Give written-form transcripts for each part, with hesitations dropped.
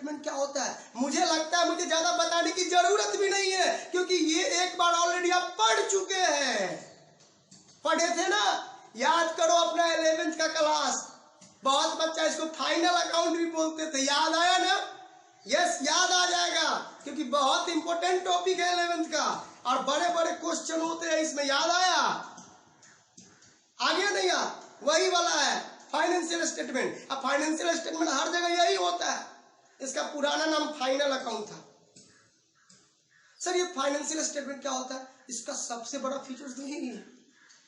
Statement क्या होता है? मुझे लगता है मुझे ज्यादा बताने की जरूरत भी नहीं है, क्योंकि ये एक बार ऑलरेडी आप पढ़ चुके हैं। पढ़े थे ना? याद करो अपना 11th का क्लास। बहुत बच्चा इसको फाइनल अकाउंट भी बोलते थे, याद आया ना? यस, याद आ जाएगा, क्योंकि बहुत इंपॉर्टेंट टॉपिक है 11th का और बड़े बड़े क्वेश्चन होते हैं इसमें। याद आया? आगे नहीं आ, वही वाला है फाइनेंशियल स्टेटमेंट। अब फाइनेंशियल स्टेटमेंट हर जगह यही होता है। इसका पुराना नाम फाइनल अकाउंट था। सर ये फाइनेंशियल स्टेटमेंट क्या होता है? इसका सबसे बड़ा फीचर्स यही है।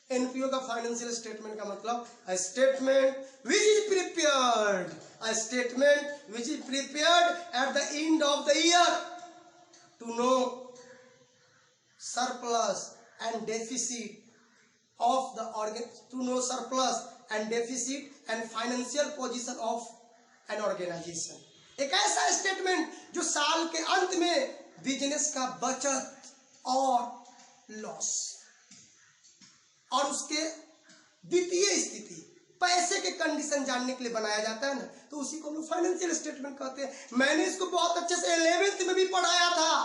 एनपीओ का फाइनेंशियल स्टेटमेंट का मतलब a statement which is prepared, a statement which is prepared at the end of the year to know surplus and deficit of the organ, to know surplus and deficit and financial position of an organization। एक ऐसा statement जो साल के अंत में business का बचत और लॉस और उसके वित्तीय स्थिति, पैसे के कंडीशन जानने के लिए बनाया जाता है ना, तो उसी को हम लोग फाइनेंशियल स्टेटमेंट कहते हैं। मैंने इसको बहुत अच्छे से 11th में भी पढ़ाया था,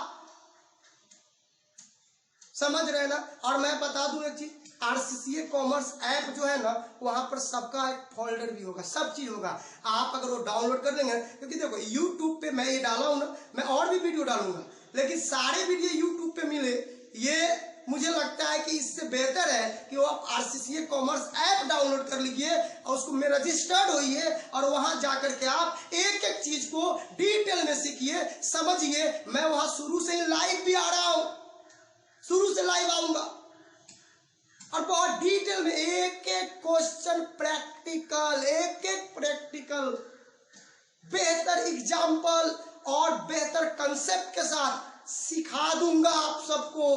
समझ रहे ना? और मैं बता दूं एक चीज, आरसीसीए कॉमर्स ऐप जो है ना, वहां पर सबका एक फोल्डर भी होगा, सब चीज होगा। आप अगर वो डाउनलोड कर लेंगे, क्योंकि देखो यूट्यूब पे मैं ये डाला हूं ना, मैं और भी वीडियो डालूंगा, लेकिन सारे वीडियो यूट्यूब पे मिले, ये मुझे लगता है कि इससे बेहतर है कि वो आप आरसीसीए कॉमर्स ऐप डाउनलोड कर लीजिए और उसको में रजिस्टर्ड होइए और वहां जाकर के आप एक एक चीज को डिटेल में सीखिए, समझिए। मैं वहां शुरू से ही लाइव भी आ रहा हूं, शुरू से लाइव आऊंगा और बहुत डिटेल में एक एक क्वेश्चन प्रैक्टिकल, एक एक प्रैक्टिकल, बेहतर एग्जाम्पल और बेहतर कंसेप्ट के साथ सिखा दूंगा आप सबको।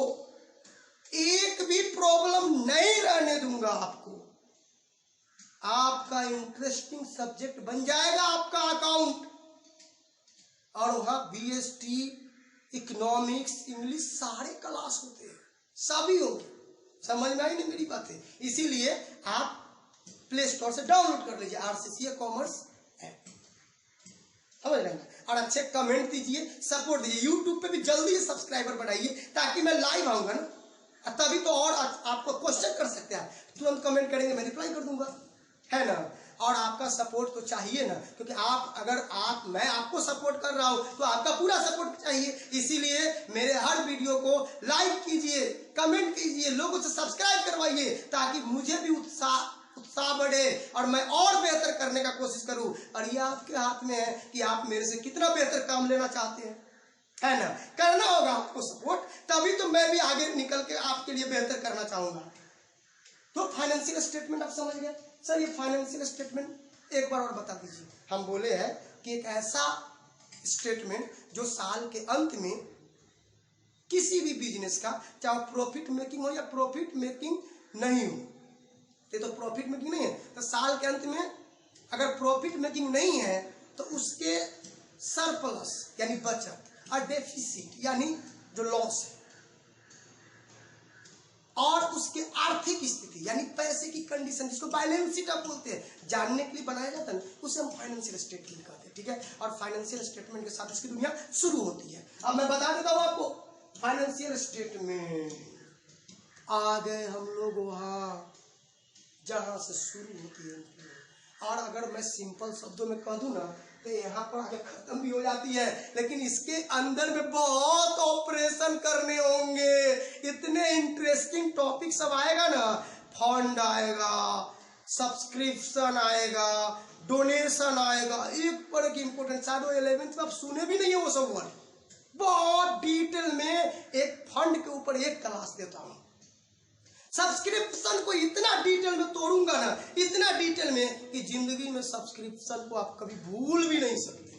एक भी प्रॉब्लम नहीं रहने दूंगा आपको। आपका इंटरेस्टिंग सब्जेक्ट बन जाएगा आपका अकाउंट। और वहां बीएसटी, इकोनॉमिक्स, इंग्लिश सारे क्लास होते हैं, सभी होंगे। समझ में आई नहीं मेरी बातें? इसीलिए आप प्ले स्टोर से डाउनलोड कर लीजिए आरसीसीए कॉमर्स ऐप, समझ रहे हैं? और अच्छे कमेंट दीजिए, सपोर्ट दीजिए। यूट्यूब पे भी जल्दी से सब्सक्राइबर बढ़ाइए, ताकि मैं लाइव आऊंगा ना, तभी तो और आपको क्वेश्चन कर सकते हैं, तुरंत कमेंट करेंगे, मैं रिप्लाई कर दूंगा, है ना? और आपका सपोर्ट तो चाहिए ना, क्योंकि मैं आपको सपोर्ट कर रहा हूं तो आपका पूरा सपोर्ट चाहिए। इसीलिए मेरे हर वीडियो को लाइक कीजिए, कमेंट कीजिए, लोगों से सब्सक्राइब करवाइए, ताकि मुझे भी उत्साह बढ़े और मैं और बेहतर करने का कोशिश करूं। और ये आपके हाथ में है कि आप मेरे से कितना बेहतर काम लेना चाहते हैं, है ना? करना होगा आपको सपोर्ट, तभी तो मैं भी आगे निकल के आपके लिए बेहतर करना चाहूंगा। तो फाइनेंशियल स्टेटमेंट आप समझ गए। सर ये फाइनेंशियल स्टेटमेंट एक बार और बता दीजिए। हम बोले हैं कि एक ऐसा स्टेटमेंट जो साल के अंत में किसी भी बिजनेस का, चाहे प्रॉफिट मेकिंग हो या प्रॉफिट मेकिंग नहीं हो, ये तो प्रॉफिट मेकिंग नहीं है, तो साल के अंत में अगर प्रॉफिट मेकिंग नहीं है तो उसके सरप्लस यानी बचत और डेफिसिट यानी जो लॉस है और उसके आर्थिक स्थिति यानी पैसे की कंडीशन, जिसको बैलेंस शीट आप बोलते हैं, जानने के लिए बनाया जाता है ना, उसे हम फाइनेंशियल स्टेटमेंट कहते हैं। ठीक है? और फाइनेंशियल स्टेटमेंट के साथ उसकी दुनिया शुरू होती है। अब मैं बता देता हूं आपको, फाइनेंशियल स्टेटमेंट आ गए हम लोग वहां जहां से शुरू होती है। और अगर मैं सिंपल शब्दों में कह दूं ना, तो यहाँ पर आगे खत्म भी हो जाती है, लेकिन इसके अंदर में बहुत ऑपरेशन करने होंगे। इतने इंटरेस्टिंग टॉपिक सब आएगा ना, फंड आएगा, सब्सक्रिप्शन आएगा, डोनेशन आएगा, एक पर एक इम्पोर्टेंट, शायद 11th में आप सुने भी नहीं है वो सब वर्ड। बहुत डिटेल में एक फंड के ऊपर एक क्लास देता हूं। सब्सक्रिप्शन को इतना डिटेल में तोड़ूंगा ना, इतना डिटेल में, कि जिंदगी में सब्सक्रिप्शन को आप कभी भूल भी नहीं सकते।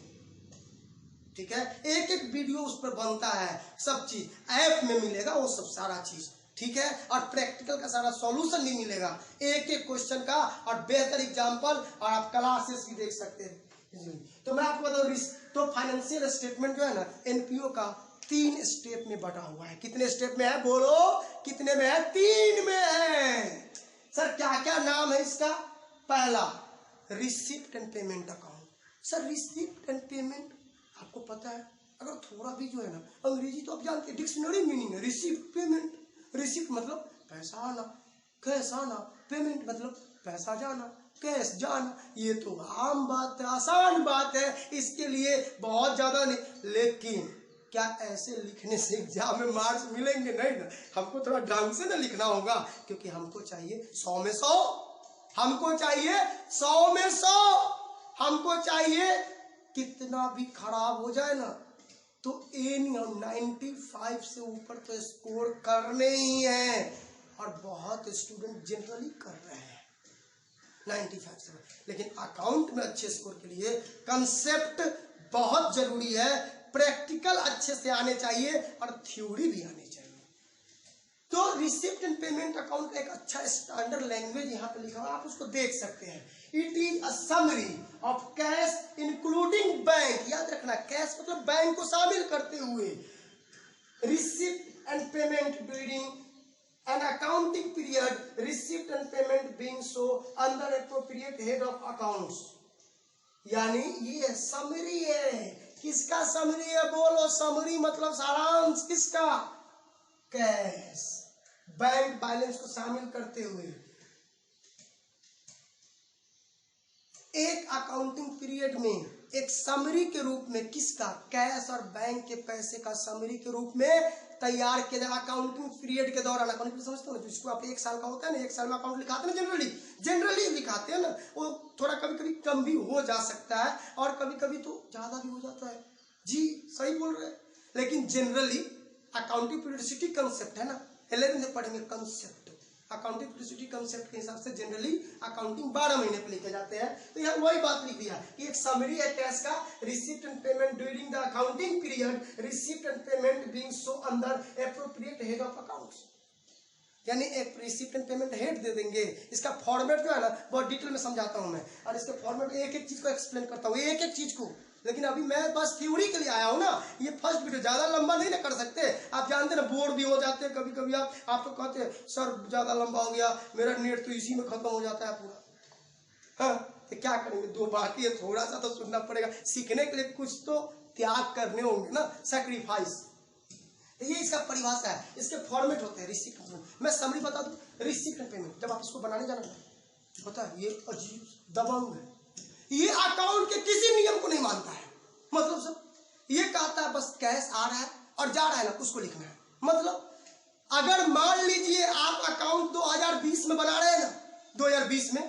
ठीक है? एक एक वीडियो उस पर बनता है, सब चीज ऐप में मिलेगा, वो सब सारा चीज। ठीक है? और प्रैक्टिकल का सारा सॉल्यूशन भी मिलेगा, एक एक क्वेश्चन का, और बेहतर एग्जांपल, और आप क्लासेस भी देख सकते हैं। तो मैं आपको बताऊं, तो फाइनेंशियल स्टेटमेंट जो है ना, एनपीओ का 3 स्टेप में बटा हुआ है। कितने स्टेप में है? बोलो कितने में है? 3 में है। सर क्या क्या नाम है इसका? पहला, receipt and payment account. Sir receipt and payment आपको पता है, अगर थोड़ा भी जो है ना, अंग्रेजी तो आप जानते हैं, डिक्शनरी मीनिंग है रिसीप्ट पेमेंट। रिसीप्ट मतलब पैसा आना, कैश आना, पेमेंट मतलब पैसा जाना, कैश जाना। ये तो आम बात है, आसान बात है, इसके लिए बहुत ज्यादा नहीं। लेकिन क्या ऐसे लिखने से एग्जाम में मार्क्स मिलेंगे? नहीं ना, हमको थोड़ा ढंग से ना लिखना होगा, क्योंकि हमको चाहिए 100 में 100, हमको चाहिए 100 में 100, हमको चाहिए कितना भी खराब हो जाए ना तो 95 से ऊपर तो स्कोर करने ही है। और बहुत स्टूडेंट जनरली कर रहे हैं 95 से, लेकिन अकाउंट में अच्छे स्कोर के लिए कंसेप्ट बहुत जरूरी है, प्रैक्टिकल अच्छे से आने चाहिए और थ्योरी भी आनी चाहिए। तो रिसिप्ट एंड पेमेंट अकाउंट का एक अच्छा स्टैंडर्ड लैंग्वेज यहाँ पे लिखा हुआ, आप उसको देख सकते हैं। It is a summary of cash including bank. याद रखना, कैश मतलब बैंक को शामिल करते हुए। Receipt and payment during an accounting period, receipt and payment being so under appropriate head of accounts। यानी ये समरी है। किसका समरी है? बोलो, समरी मतलब सारांश। किसका? कैश, बैंक बैलेंस को शामिल करते हुए एक अकाउंटिंग पीरियड में एक समरी के रूप में, किसका? कैश और बैंक के पैसे का समरी के रूप में तैयार किया जाए अकाउंटिंग पीरियड के दौरान। अकाउंटिंग पीरियड समझते हो ना, जिसको आप 1 साल का होता है ना, 1 साल में अकाउंट लिखाते हैं ना, जनरली लिखाते हैं ना, वो थोड़ा कभी कभी कम भी हो जा सकता है और कभी कभी तो ज्यादा भी हो जाता है। जी सही बोल रहे हैं, लेकिन जनरली अकाउंटिंग पीरियडिसिटी कंसेप्ट है ना, 11th में पढ़ेंगे कंसेप्ट। अकाउंटिंग पीरियडिसिटी कंसेप्ट के हिसाब से जनरली अकाउंटिंग 12 महीने पे लिखे जाते हैं। तो यहाँ वही बात लिख दिया कि एक समरी है कैश का, receipt and payment during the accounting period, receipt and payment being so under appropriate head of accounts. यानी एक receipt and payment head they देंगे। इसका फॉर्मेट जो है ना बहुत डिटेल में समझाता हूं मैं, और इसके फॉर्मेट एक एक चीज को एक्सप्लेन करता हूँ, एक एक चीज को। लेकिन अभी मैं बस थ्योरी के लिए आया हूं ना, ये फर्स्ट वीडियो, ज्यादा लंबा नहीं ना कर सकते। आप जानते ना बोर भी हो जाते हैं कभी कभी। आप तो कहते हैं सर ज्यादा लंबा हो गया, मेरा नेट तो इसी में खत्म हो जाता है पूरा। हाँ, तो क्या करेंगे, 2 बाकी है, थोड़ा सा तो सुनना पड़ेगा। सीखने के लिए कुछ तो त्याग करने होंगे ना, सैक्रिफाइस। ये इसका परिभाषा है, इसके फॉर्मेट होते हैं रिसीप्ट पेमेंट। मैं समरी बता दूं, रिसीप्ट एंड पेमेंट जब आप इसको बनाने जाना ना, पता है ये अजीब दबंग है, ये अकाउंट के किसी नियम को नहीं मानता है। मतलब सब ये कहता है बस कैश आ रहा है और जा रहा है ना, उसको लिखना है। मतलब अगर मान लीजिए आप अकाउंट 2020 में बना रहे हैं ना, 2020 में,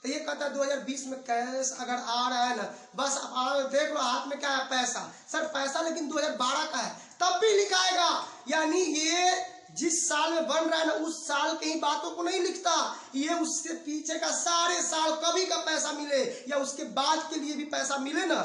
तो ये कहता है 2020 में कैश अगर आ रहा है ना, बस आप देख लो हाथ में क्या है, पैसा। सर पैसा लेकिन 2012 का है, तब भी लिखाएगा। यानी ये जिस साल में बन रहा है ना, उस साल के ही बातों को नहीं लिखता, ये उससे पीछे का सारे साल कभी का पैसा मिले या उसके बाद के लिए भी पैसा मिले ना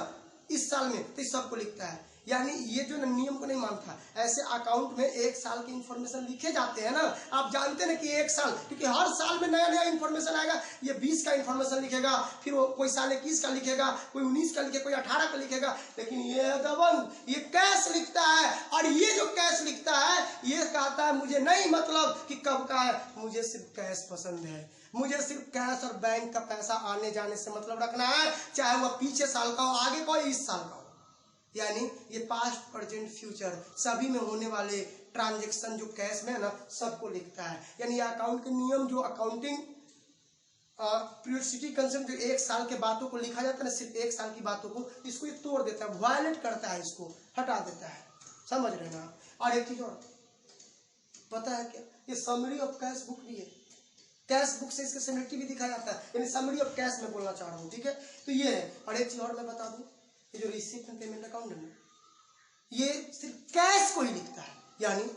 इस साल में, तो इस सबको लिखता है। यानी ये जो नियम को नहीं मानता। ऐसे अकाउंट में 1 साल की इंफॉर्मेशन लिखे जाते हैं ना, आप जानते हैं ना कि 1 साल, क्योंकि हर साल में नया नया इंफॉर्मेशन आएगा। ये 20 का इंफॉर्मेशन लिखेगा, फिर वो कोई साल 21 का लिखेगा, कोई 19 का लिखेगा, कोई 18 का लिखेगा। लेकिन ये दबंग ये कैश लिखता है, और ये जो कैश लिखता है ये कहता है मुझे नहीं मतलब कि कब का है, मुझे सिर्फ कैश पसंद है, मुझे सिर्फ कैश और बैंक का पैसा आने जाने से मतलब रखना है, चाहे वह पीछे साल का हो, आगे का हो, इस साल का हो। यानी ये पास्ट प्रेजेंट फ्यूचर सभी में होने वाले ट्रांजैक्शन जो कैश में है ना, सबको लिखता है। यानी ये अकाउंट के नियम जो अकाउंटिंग पीरियडिसिटी कंसेप्ट जो 1 साल के बातों को लिखा जाता है ना, सिर्फ 1 साल की बातों को, इसको ये तोड़ देता है, वायलेट करता है, इसको हटा देता है। समझ रहे ना? और एक चीज और पता है क्या, ये समरी ऑफ कैश बुक भी है। कैश बुक से इसका सिमिलरिटी भी दिखाया जाता है, यानी समरी ऑफ कैश में बोलना चाह रहा हूँ। ठीक है, तो ये है। और एक चीज और मैं बता दूं, ये जो रिसीप्ट एंड पेमेंट अकाउंट है ये सिर्फ कैश को ही लिखता है। यानी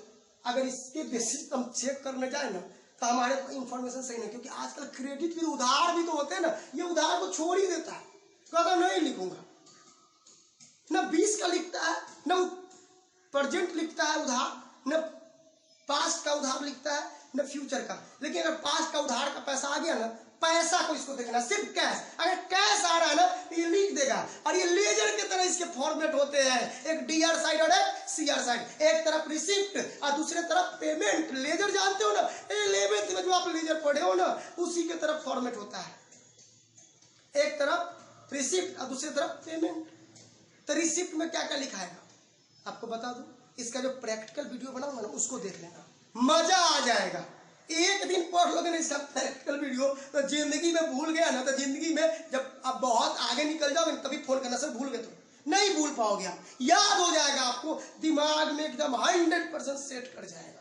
अगर इसके बेसिस हम चेक करने जाए ना तो हमारे इंफॉर्मेशन सही नहीं, क्योंकि आजकल क्रेडिट भी उधार भी तो होते हैं ना, ये उधार को छोड़ ही देता है, कहता नहीं लिखूंगा। न 20 का लिखता है, न प्रेजेंट लिखता है उधार, न पास्ट का उधार लिखता है, न फ्यूचर का। लेकिन अगर पास्ट का उधार का पैसा आ गया ना, पैसा को इसको देखना, सिर्फ कैश। अगर कैश आ रहा है ना तो ये लिख देगा। और ये लेजर की तरह इसके फॉर्मेट होते हैं, एक डीआर साइड और एक सीआर साइड, एक तरफ रिसिप्ट और दूसरे तरफ पेमेंट। लेजर जानते हो ना, 11th में जो आप लेजर पढ़े हो ना, उसी के तरफ फॉर्मेट होता है, एक तरफ रिसिप्ट और दूसरी तरफ पेमेंट। तो रिसिप्ट में क्या क्या लिखाएगा आपको बता दूं, इसका जो प्रैक्टिकल वीडियो बनाऊंगा ना उसको देख लेना, मजा आ जाएगा। एक दिन पढ़ लोगे ना इसका प्रैक्टिकल वीडियो तो जिंदगी में भूल गया ना, तो जिंदगी में जब आप बहुत आगे निकल जाओगे तभी फोन करना, सर भूल गए तो नहीं भूल पाओगे आप, याद हो जाएगा आपको, दिमाग में एकदम 100% सेट कर जाएगा।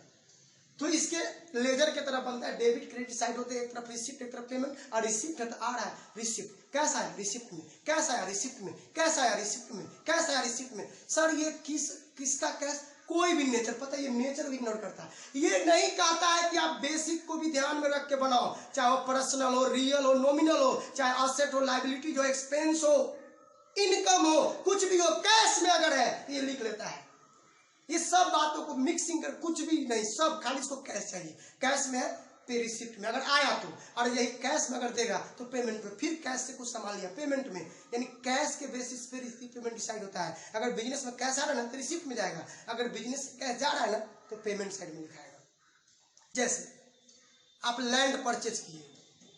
तो इसके लेजर की तरफ बनता है, डेबिट क्रेडिट साइड होते हैं, एक तरफ रिसिप्ट एक तरफ पेमेंट, और रिसिप्ट आ रहा है रिसिप्ट कैसा है रिसिप्ट में, कैसा है रिसिप्ट में, कैसा है रिसिप्ट में, कैसा है रिसिप्ट में। सर ये किसका कैश, कोई भी नेचर, पता है ये नेचर भी इग्नोर करता है। ये नहीं कहता है कि आप बेसिक को भी ध्यान में रख के बनाओ, चाहे वो पर्सनल हो, रियल हो, नॉमिनल हो, चाहे एसेट हो, लायबिलिटी हो, एक्सपेंस हो, इनकम हो, कुछ भी हो, कैश में अगर है तो ये लिख लेता है। ये सब बातों को मिक्सिंग कर, कुछ भी नहीं, सब खाली इसको कैश चाहिए। कैश में है पे रिसिप्ट में अगर आया तो, और यही कैश में अगर देगा तो पेमेंट में, फिर कैश से कुछ संभाल लिया पेमेंट में, यानी कैश के बेसिस पे रिसिप्ट पेमेंट डिसाइड होता है। अगर बिजनेस में कैश आ रहा है ना तो रिसिप्ट में जाएगा, अगर बिजनेस कैश जा रहा है ना तो पेमेंट साइड में लिखाएगा। जैसे आप लैंड परचेज किए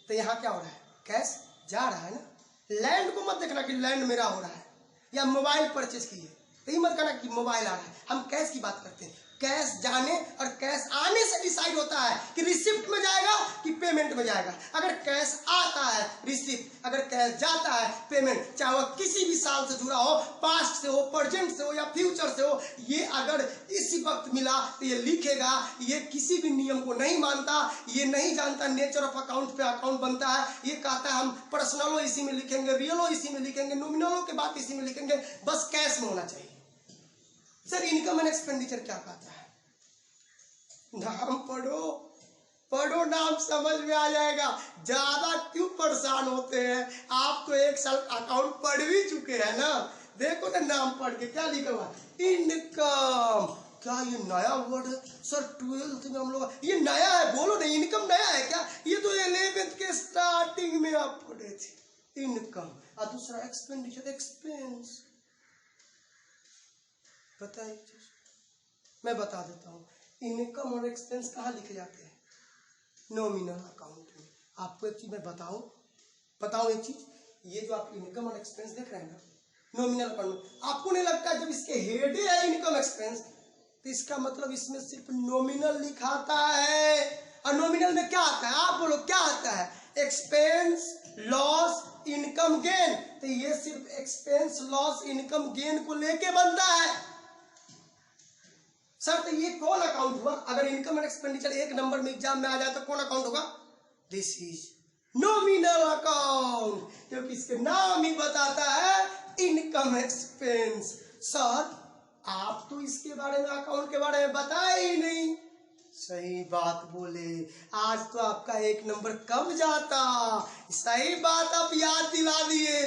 तो यहाँ क्या हो रहा है, कैश जा रहा है ना, लैंड को मत देखना कि लैंड मेरा हो रहा है। या मोबाइल परचेज किए तो ये मत कहना कि मोबाइल आ रहा है, हम कैश की बात करते हैं। कैश जाने और कैश आने से डिसाइड होता है कि रिसिप्ट में जाएगा कि पेमेंट में जाएगा। अगर कैश आता है रिसिप्ट, अगर कैश जाता है पेमेंट, चाहे वह किसी भी साल से जुड़ा हो, पास्ट से हो, प्रेजेंट से हो या फ्यूचर से हो, ये अगर इसी वक्त मिला तो ये लिखेगा। ये किसी भी नियम को नहीं मानता, ये नहीं जानता नेचर ऑफ अकाउंट पे अकाउंट बनता है। ये कहता है हम पर्सनल हो इसी में लिखेंगे, रियल हो इसी में लिखेंगे, नॉमिनल हो के बाद इसी में लिखेंगे, बस कैश में होना चाहिए। सर इनकम एंड एक्सपेंडिचर क्या कहता है, नाम पढ़ो, पढ़ो नाम समझ में आ जाएगा। ज्यादा क्यों परेशान होते हैं, आप तो एक साल अकाउंट पढ़ भी चुके हैं ना, देखो ना नाम पढ़ के क्या लिखा हुआ, इनकम। क्या ये नया वर्ड है सर, 12th में हम लोग, ये नया है, बोलो ना इनकम नया है क्या, ये तो 11th के स्टार्टिंग में आप पढ़े थे इनकम। और दूसरा एक्सपेंडिचर, एक्सपेंस। बताइए, मैं बता देता हूँ, इनकम और एक्सपेंस कहाँ लिखे जाते हैं, नॉमिनल अकाउंट में। आपको एक चीज मैं बताऊं एक चीज, ये जो आप इनकम और एक्सपेंस देख रहे हैं ना नॉमिनल अकाउंट में, आपको नहीं लगता है जब इसके हेड है इनकम एक्सपेंस तो इसका मतलब इसमें सिर्फ नॉमिनल लिखाता है। और नॉमिनल में क्या आता है, आप बोलो क्या आता है, एक्सपेंस लॉस इनकम गेन। तो ये सिर्फ एक्सपेंस लॉस इनकम गेन को लेके बनता है। सर तो ये कौन अकाउंट हुआ, अगर इनकम एंड एक्सपेंडिचर एक नंबर में एग्जाम में आ जाए तो कौन अकाउंट होगा, दिस इज नॉमिनल अकाउंट, क्योंकि इसके नाम ही बताता है इनकम एक्सपेंस। सर आप तो इसके बारे में, अकाउंट के बारे में बताए ही नहीं। सही बात बोले, आज तो आपका एक नंबर कम जाता। सही बात आप याद दिला दिए।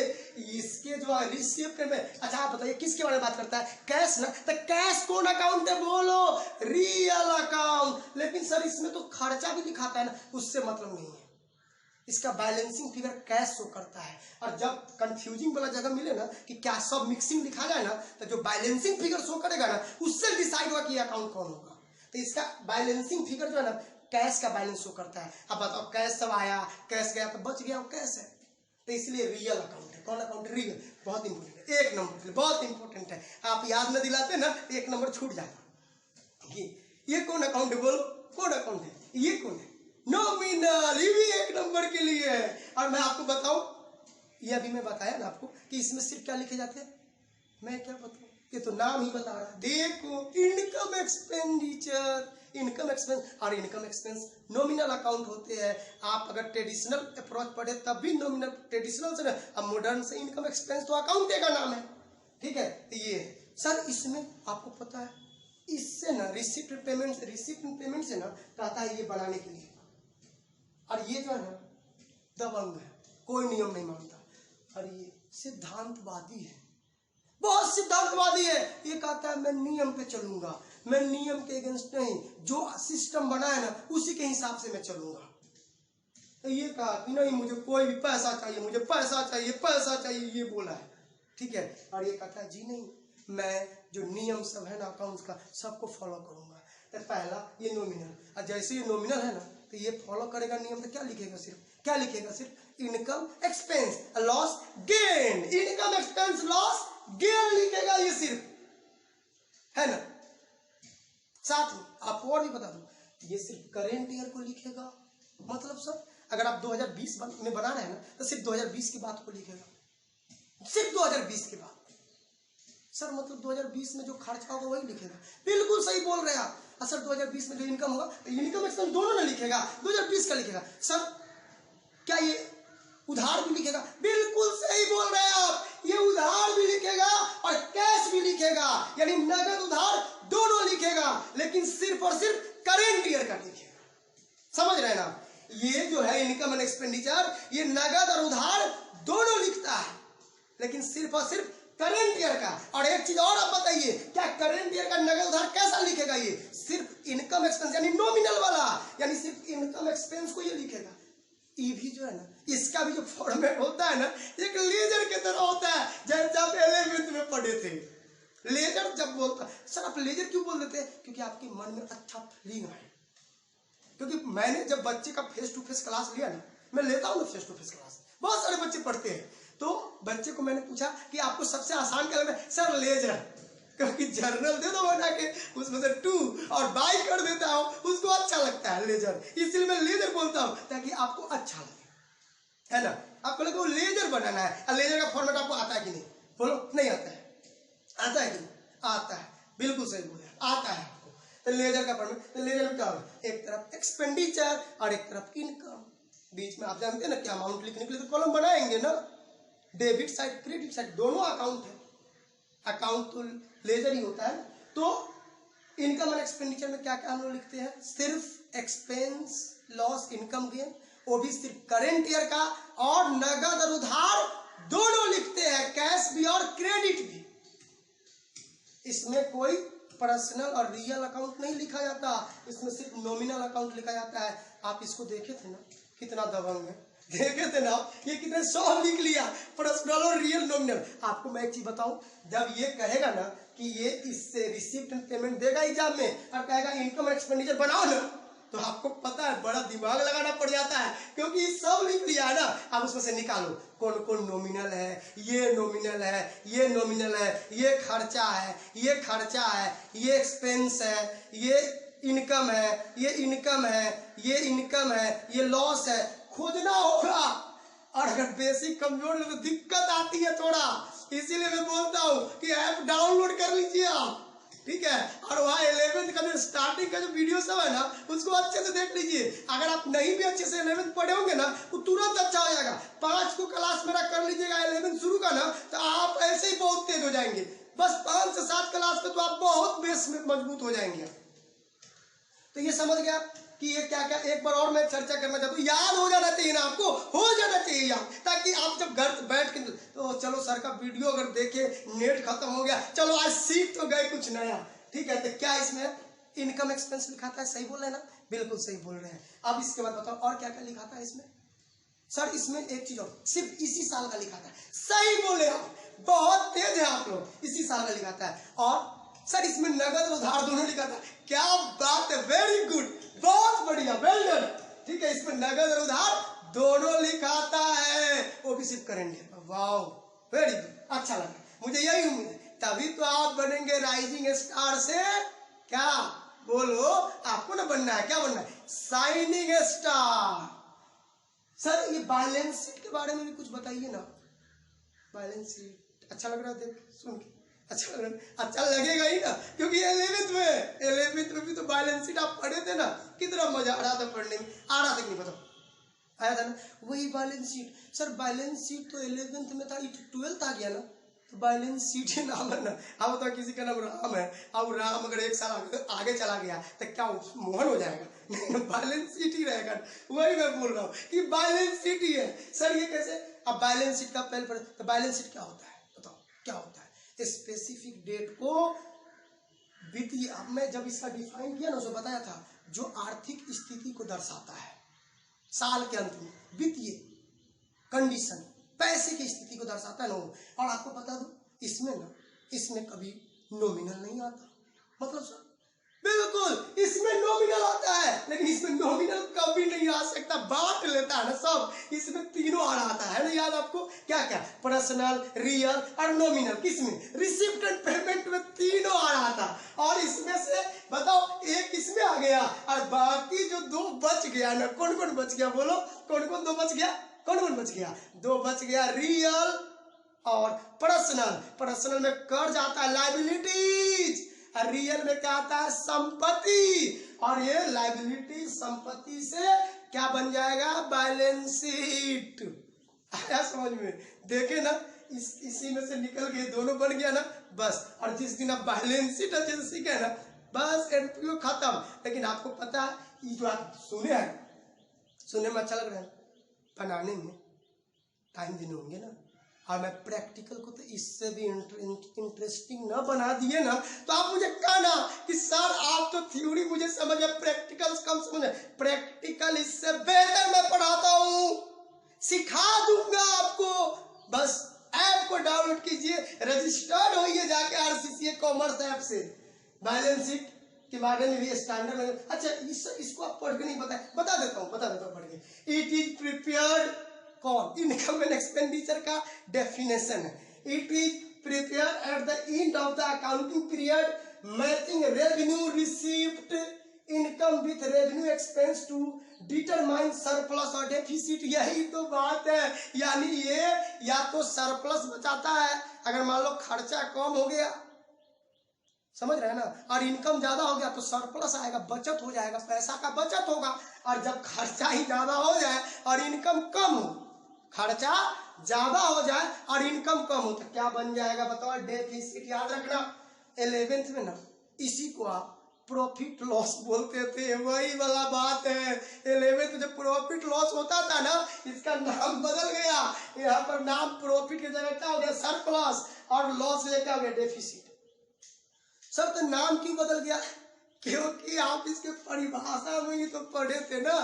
इसके जो है रिसिप्ट में, अच्छा आप बताइए किसके बारे में बात करता है, कैश ना, तो कैश कौन अकाउंट है, बोलो रियल अकाउंट। लेकिन सर इसमें तो खर्चा भी दिखाता है ना, उससे मतलब नहीं है। इसका बैलेंसिंग फिगर कैश शो करता है। और जब कंफ्यूजिंग वाला जगह मिले ना कि क्या सब मिक्सिंग लिखा जाए ना, तो जो बैलेंसिंग फिगर शो करेगा ना उससे डिसाइड होगा कि अकाउंट कौन होगा। तो इसका बैलेंसिंग फिगर जो है ना कैश का बैलेंस शो करता है। अब बताओ कैश सब आया, कैश गया तो बच गया, वो कैश है, तो इसलिए रियल अकाउंट है। कौन अकाउंट है, रियल। बहुत इंपॉर्टेंट है, एक नंबर के लिए बहुत इंपॉर्टेंट है। आप याद न दिलाते ना एक नंबर छूट जाता। ये कौन अकाउंट है, बोलो कौन अकाउंट है, ये कौन है, नॉमिनल। ये भी एक नंबर के लिए है। और मैं आपको बताऊं, ये अभी मैं बताया ना आपको कि इसमें सिर्फ क्या लिखे जाते हैं, मैं क्या बताऊं, ये तो नाम ही बता रहा है। देखो इनकम एक्सपेंडिचर, इनकम एक्सपेंस और इनकम एक्सपेंस नॉमिनल अकाउंट होते हैं। आप अगर ट्रेडिशनल अप्रोच पढ़े तब भी नॉमिनल, ट्रेडिशनल से ना, अब मॉडर्न से इनकम एक्सपेंस तो अकाउंट का नाम है, ठीक है। तो ये सर इसमें आपको पता है, इससे ना रिसिप्ट पेमेंट से ना कहता है ये बनाने के लिए। और ये जो है ना दबंग है, कोई नियम नहीं मानता, और ये सिद्धांतवादी है, बहुत सिद्धांतवादी है। ये कहता है मैं नियम पे चलूंगा, मैं नियम के अगेंस्ट नहीं, जो सिस्टम बना है ना उसी के हिसाब से मैं चलूंगा। तो ये कहा कि नहीं मुझे कोई भी पैसा चाहिए, मुझे पैसा चाहिए, पैसा चाहिए, ये बोला है, ठीक है। और ये कहता है जी नहीं, मैं जो नियम सब है ना अकाउंट्स का सबको फॉलो करूंगा। तो पहला ये नॉमिनल, और जैसे ये नॉमिनल है ना तो ये फॉलो करेगा नियम। तो क्या लिखेगा, सिर्फ क्या लिखेगा, सिर्फ income expense loss gain, income expense loss gain लिखेगा ये सिर्फ, है ना। साथ में आपको और भी बता दूं, ये सिर्फ करेंट ईयर को लिखेगा। मतलब सर अगर आप 2020 में बना रहे हैं ना तो सिर्फ 2020 की बात को लिखेगा, सिर्फ 2020 के बाद। सर मतलब 2020 में जो खर्चा होगा वही लिखेगा। बिल्कुल सही बोल रहे हैं आप। सर 2020 में जो इनकम होगा, इनकम एक्सपेंस दोनों ना लिखेगा, 2020 का लिखेगा। सर क्या ये उधार भी लिखेगा? बिल्कुल सही बोल रहे हैं आप, ये उधार भी लिखेगा और कैश भी लिखेगा, यानी नगद उधार दोनों लिखेगा, लेकिन सिर्फ और सिर्फ करेंट ईयर का लिखेगा। समझ रहे हैं ना? ये जो है इनकम एंड एक्सपेंडिचर, ये नगद और उधार दोनों लिखता है, लेकिन सिर्फ और सिर्फ करेंट ईयर का। और एक चीज और आप बताइए, क्या करेंट ईयर का नगद उधार कैसा लिखेगा? ये सिर्फ इनकम एक्सपेंस यानी नॉमिनल वाला, यानी सिर्फ इनकम एक्सपेंस को ये लिखेगा। ये भी जो है ना, इसका भी जो फॉर्मेट होता है ना, एक लेजर के तरह होता है, जैसे आप 11वीं में पढ़े थे। लेजर जब बोलता, सर आप लेजर क्यों बोल देते हैं? क्योंकि आपके मन में अच्छा फीलिंग है। क्योंकि मैंने जब बच्चे का फेस टू फेस क्लास लिया ना, मैं लेता हूँ ना फेस टू फेस क्लास, बहुत सारे बच्चे पढ़ते हैं, तो बच्चे को मैंने पूछा कि आपको सबसे आसान क्या लग रहा है? सर लेजर, क्योंकि जर्नल दे दो बना के उसमें से 2 और बाई कर देता हूँ, उसको अच्छा लगता है लेजर, इसलिए मैं लेजर बोलता हूँ ताकि आपको अच्छा लगे, है ना। आपको लगे वो लेजर बनाना है। और लेजर का फॉर्मेट आपको आता है कि नहीं? बोलो नहीं आता है। आता है कि नहीं? आता है, बिल्कुल सही बोले, आता है आपको। तो लेजर का फॉर्मेट, तो लेजर में क्या होगा? एक तरफ एक्सपेंडिचर और एक तरफ इनकम, बीच में आप जानते हैं ना क्या अमाउंट लिखने के लिए तो कॉलम बनाएंगे ना, डेबिट साइड क्रेडिट साइड दोनों अकाउंट है, अकाउंट तो लेजर ही होता है। तो इनकम और एक्सपेंडिचर में क्या क्या हम लोग लिखते हैं? सिर्फ एक्सपेंस लॉस इनकम गेन, वो भी सिर्फ करेंट ईयर का, और नगद और उधार दोनों लिखते हैं, कैश भी और क्रेडिट भी। इसमें कोई पर्सनल और रियल अकाउंट नहीं लिखा जाता, इसमें सिर्फ नॉमिनल अकाउंट लिखा जाता है। आप इसको देखे थे ना, कितना दबंग है, देखे थे ना, ये कितने 100 लिख लिया, पर्सनल और रियल नॉमिनल। आपको मैं एक चीज बताऊं, जब ये कहेगा ना कि ये इससे रिसिप्ट एंड पेमेंट देगा एग्जाम में और कहेगा इनकम एक्सपेंडिचर बनाओ ना, तो आपको पता है बड़ा दिमाग लगाना पड़ जाता है, क्योंकि ये सब लिख लिया है ना। आप उसमें से निकालो कौन कौन नॉमिनल है, ये नॉमिनल है, ये नॉमिनल है, ये खर्चा है, ये खर्चा है, ये एक्सपेंस है, ये इनकम है, ये इनकम है, ये इनकम है, ये लॉस है, खोजना होगा। और अगर बेसिक कमजोर है तो दिक्कत आती है थोड़ा, इसीलिए मैं बोलता हूँ कि ऐप डाउनलोड कर लीजिए आप, ठीक है। और वहाँ 11th का जो स्टार्टिंग का जो वीडियो सब है ना, उसको अच्छे से देख लीजिए। अगर आप नहीं भी अच्छे से 11th पढ़े होंगे ना, वो तुरंत अच्छा हो जाएगा। 5 को क्लास मेरा कर लीजिएगा 11th शुरू का ना, तो आप ऐसे ही बहुत तेज हो जाएंगे। बस 5 से 7 क्लास में तो आप बहुत बेस में मजबूत हो जाएंगे। तो ये समझ गया कि ये क्या क्या, एक बार और मैं चर्चा करना चाहता हूँ। याद हो जाना चाहिए ना, आपको हो जाना चाहिए याद, ताकि आप जब घर बैठ के तो चलो सर का वीडियो अगर देखे, नेट खत्म हो गया, चलो आज सीख तो गए कुछ नया, ठीक है। तो क्या इसमें इनकम एक्सपेंस लिखाता है? सही बोल रहे हैं ना, बिल्कुल सही बोल रहे हैं। अब इसके बाद बताओ और क्या क्या लिखाता है इसमें? सर इसमें एक चीज और, सिर्फ इसी साल का लिखाता है। सही बोले आप, बहुत तेज है आप लोग, इसी साल का लिखाता है। और सर इसमें नगद उधार दोनों लिखा था। क्या बात है, वेरी गुड, बहुत बढ़िया, वेल डन, ठीक है। इसमें नगद और उधार दोनों लिखाता है, वो भी सिर्फ करेंगे। वाओ, वेरी गुड, अच्छा लगा, मुझे यही उम्मीद है, तभी तो आप बनेंगे राइजिंग स्टार से। क्या बोलो, आपको ना बनना है, क्या बनना है? Shining star. सर ये बैलेंस शीट के बारे में भी कुछ बताइए ना। बैलेंस शीट अच्छा लग रहा है देख सुन के, अच्छा लगेगा ही ना, क्योंकि 11th में भी तो बैलेंस शीट आप पढ़े थे ना, कितना मजा आ रहा था पढ़ने में। आ रहा था कि नहीं बताओ? आया था ना, वही balance sheet. Sir balance sheet तो 11th में था, 12th आ गया ना, तो बैलेंस शीट ही नाम है ना। अब बताओ किसी का नाम राम है, अब राम अगर 1 साल आगे चला गया तो क्या मोहन हो जाएगा? बैलेंस शीट ही रहेगा। वही मैं बोल रहा हूँ कि बैलेंस शीट ही है। सर ये कैसे? अब बैलेंस शीट का पहले तो बैलेंस शीट क्या होता है बताओ, क्या होता है? स्पेसिफिक डेट को वित्तीय, अब मैं जब इसका डिफाइन किया ना, उसमें बताया था, जो आर्थिक स्थिति को दर्शाता है साल के अंत में, वित्तीय कंडीशन, पैसे की स्थिति को दर्शाता है ना। और आपको बता दूं, इसमें ना, इसमें कभी नॉमिनल नहीं आता। मतलब सर बिल्कुल इसमें नॉमिनल आता है, लेकिन इसमें नॉमिनल कभी नहीं आवश्यकता बांट लेता है ना सब, इसमें तीनों आ रहा था, है ना याद आपको? क्या क्या? पर्सनल, रियल और नॉमिनल। किसमें? रिसिप्ट एंड पेमेंट में तीनों आ रहा था। और इसमें से बताओ एक इसमें आ गया और बाकी जो दो बच गया ना, कौन कौन बच गया बोलो? कौन कौन दो बच गया? कौन कौन बच गया? दो बच गया, रियल और पर्सनल। पर्सनल में कर्ज आता है, लायबिलिटीज, और रियल में क्या आता है? संपत्ति। और ये लायबिलिटी संपत्ति से क्या बन जाएगा? Balance sheet. आया समझ में? देखे ना, इसी में से निकल गए, दोनों बन गया ना, बस। और जिस दिन आप बैलेंस शीट अच्छे से सीखे ना, बस एनपीओ खत्म। लेकिन आपको पता है, ये जो आप सुने हैं, सुनने में अच्छा लग रहा है, बनाने में टाइम देने होंगे ना। और मैं प्रैक्टिकल को तो इससे भी इंटरेस्टिंग ना बना दिए ना, तो आप मुझे कहना कि सर आप तो थ्योरी मुझे समझ है, प्रैक्टिकल कम समझ है। प्रैक्टिकल इससे बेहतर मैं पढ़ाता हूँ, सिखा दूंगा आपको। बस ऐप को डाउनलोड कीजिए, रजिस्टर्ड होइए जाके आरसीसीए कॉमर्स ऐप से। बैलेंस शीट के बारे में भी स्टैंडर्ड में, अच्छा इसको आप पढ़ के नहीं बता देता हूँ पढ़ के। इट इज प्रिपेयर्ड, कौन? इनकम एंड एक्सपेंडिचर का डेफिनेशन है। It is prepared at the end of the accounting period matching revenue received income with revenue expense to determine surplus और डेफिसिट। यही तो बात है, यानी ये या तो सरप्लस बचाता है, अगर मान लो खर्चा कम हो गया, समझ रहे हैं ना, और इनकम ज्यादा हो गया तो सरप्लस आएगा, बचत हो जाएगा, पैसा का बचत होगा। और जब खर्चा ही ज्यादा हो जाए और इनकम कम हो, खर्चा ज्यादा हो जाए और इनकम कम हो, तो क्या बन जाएगा बताओ? डेफिसिट। याद रखना 11th में ना, इसी को आप प्रॉफिट लॉस बोलते थे, वही वाला बात है। 11th में जब प्रॉफिट लॉस होता था ना, इसका नाम बदल गया, यहाँ पर नाम प्रॉफिट की जगह क्या हो गया? सरप्लस, और लॉस लेकर आ गया डेफिसिट। सर तो नाम क्यों बदल गया? क्योंकि आप इसके परिभाषा में ही तो पढ़े थे ना,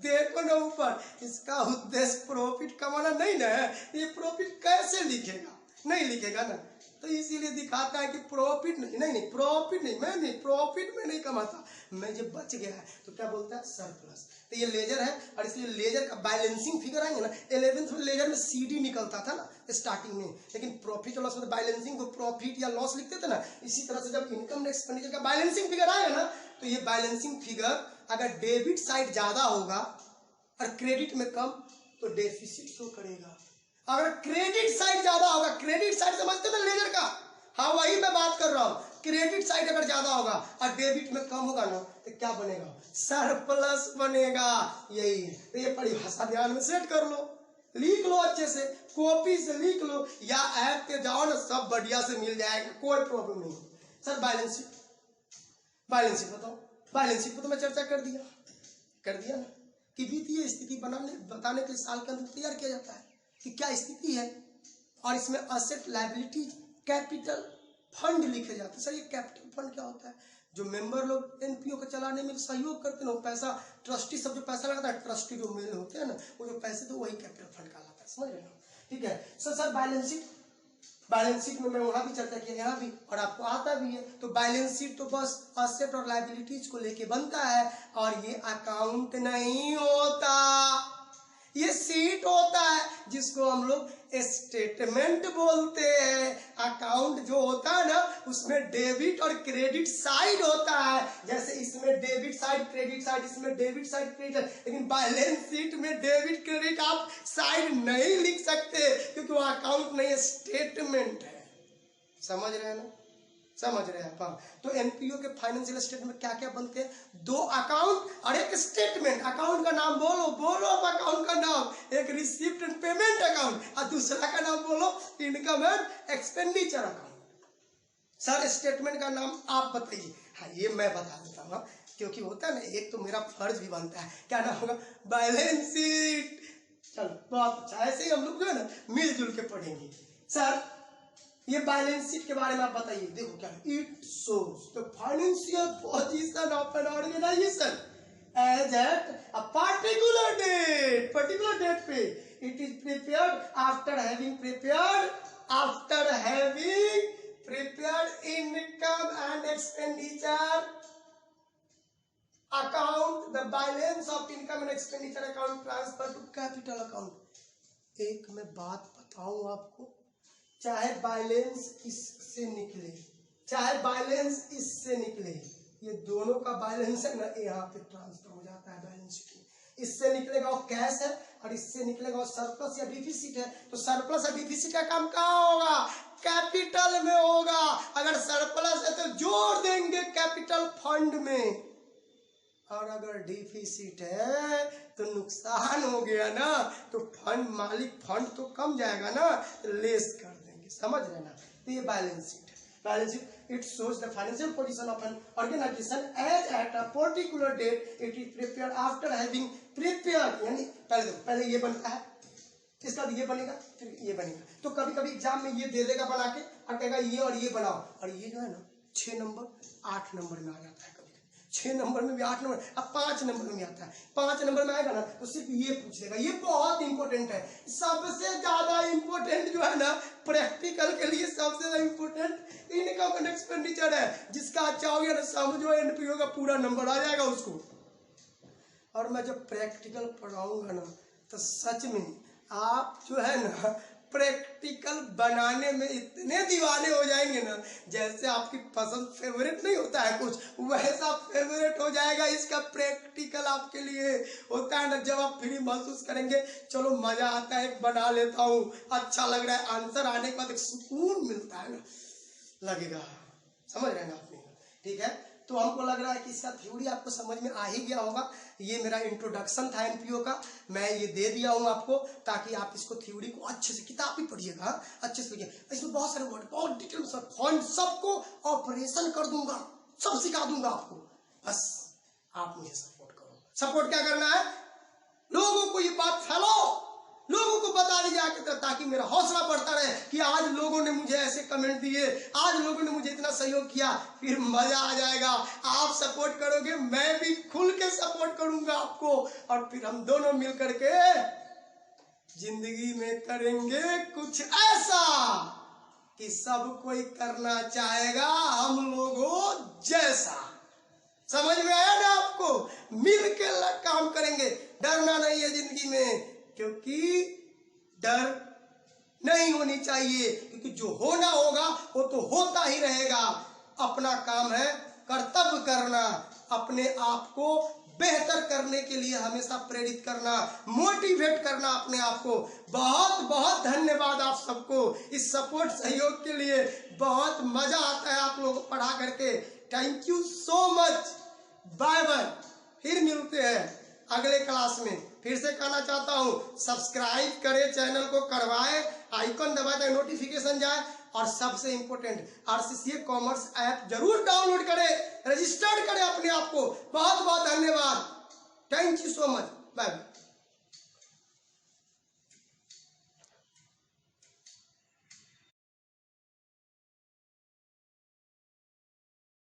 देखो ना ऊपर, इसका उद्देश्य प्रॉफिट कमाना नहीं ना है। ये प्रॉफिट कैसे लिखेगा? नहीं लिखेगा ना, तो इसीलिए दिखाता है कि प्रॉफिट नहीं प्रॉफिट नहीं, मैं नहीं प्रॉफिट में नहीं कमाता, मैं जब बच गया है तो क्या बोलता है? सरप्लस। तो ये लेजर है, और इसलिए लेजर का बैलेंसिंग फिगर आएंगे ना। 11th में लेजर में सीडी निकलता था ना स्टार्टिंग में, लेकिन प्रॉफिट और लॉस में बैलेंसिंग को प्रॉफिट या लॉस लिखते थे ना। इसी तरह से जब इनकम एक्सपेंडिचर का बैलेंसिंग फिगर आएगा ना, तो ये बैलेंसिंग फिगर अगर डेबिट साइड ज्यादा होगा और क्रेडिट में कम, तो डेफिसिट शो करेगा। अगर क्रेडिट साइड ज्यादा होगा, क्रेडिट साइड समझते ना लेजर का, हाँ वही मैं बात कर रहा हूँ। क्रेडिट साइड अगर ज्यादा होगा और डेबिट में कम होगा ना, तो क्या बनेगा? सरप्लस बनेगा। यही है, तो ये परिभाषा ध्यान में सेट कर लो, लिख लो अच्छे से, कॉपी से लिख लो, या ऐप पे जाओ ना, सब बढ़िया से मिल जाएगा, कोई प्रॉब्लम नहीं। सर बैलेंस शीट बताओ। बैलेंस शीट पे तो मैं चर्चा कर दिया ना, कि वित्तीय स्थिति बताने के लिए साल के अंत तैयार किया जाता है कि क्या स्थिति है, और इसमें असेट, लायबिलिटीज, कैपिटल, फंड लिखे जाते हैं। सर ये कैपिटल फंड क्या होता है? जो मेंबर लोग एनपीओ को चलाने में सहयोग करते हैं, पैसा ट्रस्टी सब जो पैसा लगाता है, ट्रस्टी जो मेल होते हैं ना, वो जो पैसे तो वही कैपिटल फंड कहलाता है, समझ रहे हो? ठीक है सर बैलेंस शीट में मैं वहां भी चर्चा किया, यहाँ भी, और आपको आता भी है। तो बैलेंस शीट तो बस असेट और लायबिलिटीज को लेके बनता है, और ये अकाउंट नहीं होता, ये सीट होता है, जिसको हम लोग स्टेटमेंट बोलते हैं। अकाउंट जो होता है ना, उसमें डेबिट और क्रेडिट साइड होता है, जैसे इसमें डेबिट साइड क्रेडिट साइड, इसमें डेबिट साइड क्रेडिट साइड। लेकिन बैलेंस शीट में डेबिट क्रेडिट आप साइड नहीं लिख सकते, क्योंकि वो अकाउंट नहीं है, स्टेटमेंट है। समझ रहे हैं ना? समझ रहे हैं आप? तो एनपीओ के फाइनेंशियल स्टेटमेंट क्या क्या बनते हैं? 2 अकाउंट और एक स्टेटमेंट। अकाउंट का नाम बोलो अब अकाउंट का नाम, एक रिसीप्ट एंड पेमेंट अकाउंट, और दूसरा का नाम बोलो income and expenditure account. Sir statement का नाम आप बताइए। हाँ ये मैं बता देता हूँ, क्योंकि होता है ना, एक तो मेरा फर्ज भी बनता है, क्या नाम होगा? Balance sheet. चलो बहुत अच्छा, ऐसे ही हम लोग जो है ना मिलजुल के पढ़ेंगे। सर ये बैलेंस शीट के बारे में आप बताइए। देखो क्या, it shows the financial position of an organisation as at a particular date पे। It is prepared after having prepared income and expenditure account, the balance of income and expenditure deficit account transfer to capital account. एक मैं बात बताऊं आपको, चाहे balance इससे निकले चाहे बैलेंस इससे निकले, ये दोनों का बैलेंस है ना, यहाँ पे ट्रांसफर हो जाता है बैलेंस शीट में। इससे निकलेगा वो कैश है और इससे निकलेगा वो सरप्लस या डिफिसिट है। तो सरप्लस या डिफिसिट का काम कहाँ होगा? कैपिटल में होगा। अगर सरप्लस है तो जोड़ देंगे कैपिटल फंड में, और अगर डिफिसिट है तो नुकसान हो गया ना, तो फंड मालिक फंड तो कम जाएगा ना, तो लेस कर देंगे। समझ रहे ना? तो ये बैलेंस शीट है। Balance sheet it shows the financial position of an organization as at a particular date. It is prepared after having prepared, यानी पहले ये बनता है, इसका ये बनेगा, फिर ये बनेगा। तो कभी कभी एग्जाम में ये दे देगा बना के और कहेगा ये और ये बनाओ, और ये जो है ना 6 नंबर 8 नंबर में आ जाता है। 6 नंबर में भी 8 नंबर, अब 5 नंबर में आता है। 5 नंबर में आएगा ना तो सिर्फ ये पूछ लेगा। ये बहुत इंपॉर्टेंट है, सबसे ज्यादा इंपॉर्टेंट जो है ना प्रैक्टिकल के लिए सबसे ज्यादा इंपॉर्टेंट इनकम एक्सपेंडिचर है। जिसका अच्छा हो गया ना समझो एनपीओ का पूरा नंबर आ जाएगा उसको। और मैं जब प्रैक्टिकल पढ़ाऊंगा ना तो सच में आप जो है ना प्रैक्टिकल बनाने में इतने दीवाने हो जाएंगे ना, जैसे आपकी पसंद फेवरेट नहीं होता है कुछ, वैसा फेवरेट हो जाएगा इसका प्रैक्टिकल आपके लिए होता है ना। जब आप फ्री महसूस करेंगे, चलो मजा आता है, बना लेता हूँ, अच्छा लग रहा है, आंसर आने के बाद एक सुकून मिलता है ना, लगेगा। समझ रहे हैं आप? ठीक है, तो हमको लग रहा है कि इसका थ्योरी आपको समझ में आ ही गया होगा। ये मेरा इंट्रोडक्शन था एनपीओ का, मैं ये दे दिया हूँ आपको ताकि आप इसको थ्योरी को अच्छे से, किताब भी पढ़िएगा अच्छे से लिखिए। इसमें बहुत सारे वर्ड, बहुत डिटेल में फंड सबको ऑपरेशन कर दूंगा, सब सिखा दूंगा आपको। बस आप मुझे सपोर्ट करो। सपोर्ट क्या करना है? लोगों को ये बात फैलाओ, लोगों को बता दीजिए आगे तक, ताकि मेरा हौसला बढ़ता रहे कि आज लोगों ने मुझे ऐसे कमेंट दिए, आज लोगों ने मुझे इतना सहयोग किया। फिर मजा आ जाएगा। आप सपोर्ट करोगे, मैं भी खुल के सपोर्ट करूंगा आपको, और फिर हम दोनों मिलकर के जिंदगी में करेंगे कुछ ऐसा कि सब कोई करना चाहेगा हम लोगों जैसा। समझ में आया ना आपको? मिल के काम करेंगे, डरना नहीं है जिंदगी में, क्योंकि डर नहीं होनी चाहिए, क्योंकि जो होना होगा वो तो होता ही रहेगा। अपना काम है कर्तव्य करना, अपने आप को बेहतर करने के लिए हमेशा प्रेरित करना, मोटिवेट करना अपने आप को। बहुत बहुत धन्यवाद आप सबको इस सपोर्ट सहयोग के लिए। बहुत मजा आता है आप लोग पढ़ा करके। Thank you so much. Bye bye. फिर मिलते हैं अगले क्लास में। फिर से कहना चाहता हूँ, सब्सक्राइब करें, चैनल को करवाएं, आइकन दबाएं ताकि नोटिफिकेशन जाए, और सबसे इंपॉर्टेंट आरसीसीए कॉमर्स ऐप जरूर डाउनलोड करें, रजिस्टर्ड करें अपने आप को। बहुत बहुत धन्यवाद। Thank you so much. Bye bye.